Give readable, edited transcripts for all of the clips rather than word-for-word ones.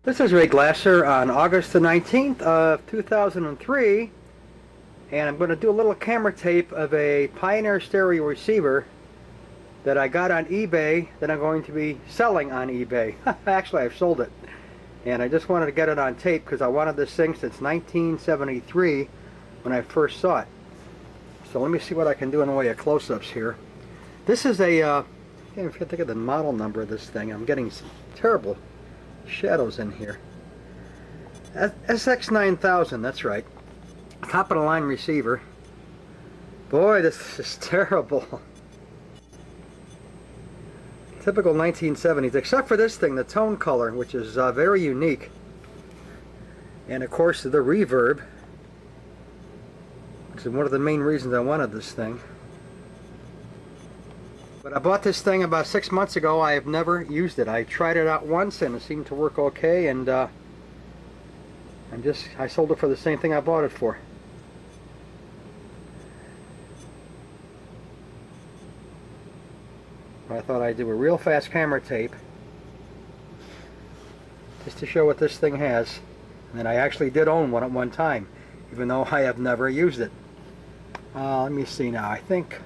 This is Ray Glasser on August the 19th of 2003, and I'm going to do a little camera tape of a Pioneer stereo receiver that I got on eBay that I'm going to be selling on eBay. Actually, I've sold it, and I just wanted to get it on tape because I wanted this thing since 1973 when I first saw it. So let me see what I can do in the way of close-ups here. This is a, I can't even think of the model number of this thing. I'm getting some terrible shadows in here. SX9000, that's right. Top of the line receiver. Boy, this is terrible. Typical 1970s, except for this thing, the tone color, which is very unique. And of course the reverb, which is one of the main reasons I wanted this thing. But I bought this thing about 6 months ago. I have never used it. I tried it out once and it seemed to work okay, and I sold it for the same thing I bought it for. I thought I'd do a real fast camera tape just to show what this thing has. And I actually did own one at one time, even though I have never used it. Let me see now. I think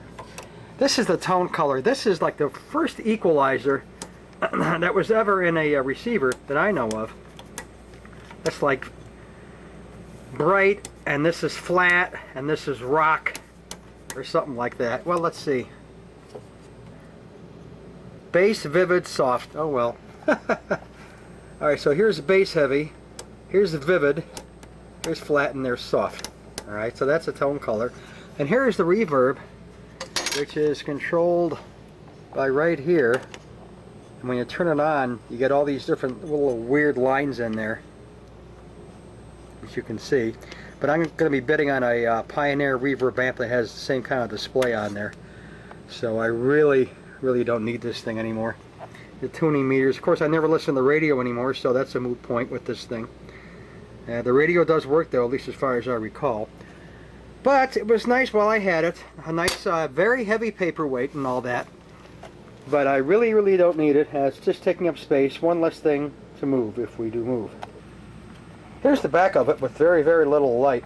this is the tone color. This is like the first equalizer that was ever in a receiver that I know of. That's like bright, and this is flat, and this is rock, or something like that. Well, let's see. Bass, vivid, soft. Oh well. Alright, so here's bass heavy, here's the vivid, here's flat, and there's soft. Alright, so that's a tone color. And here's the reverb, which is controlled by right here. And when you turn it on, you get all these different little weird lines in there, as you can see. But I'm going to be bidding on a Pioneer reverb amp that has the same kind of display on there. So I really don't need this thing anymore. The tuning meters, of course I never listen to the radio anymore, so that's a moot point with this thing. The radio does work though, at least as far as I recall. But it was nice while I had it. A nice, very heavy paperweight and all that. But I really don't need it. It's just taking up space. One less thing to move if we do move. Here's the back of it with very little light.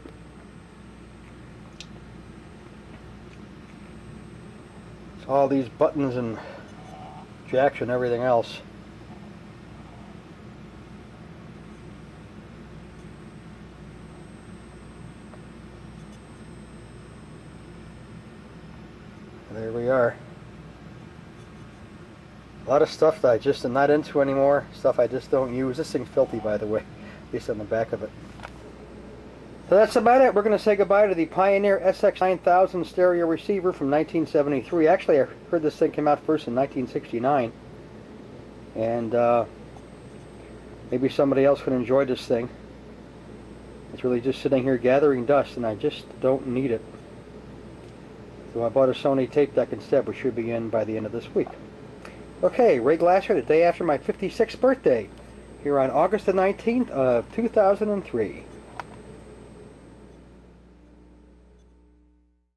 It's all these buttons and jacks and everything else. There we are. A lot of stuff that I just am not into anymore. Stuff I just don't use. This thing's filthy, by the way. At least on the back of it. So that's about it. We're going to say goodbye to the Pioneer SX9000 stereo receiver from 1973. Actually, I heard this thing came out first in 1969. And maybe somebody else would enjoy this thing. It's really just sitting here gathering dust, and I just don't need it. So I bought a Sony tape deck instead, which should be in by the end of this week. Okay, Ray Glasser, the day after my 56th birthday, here on August the 19th of 2003.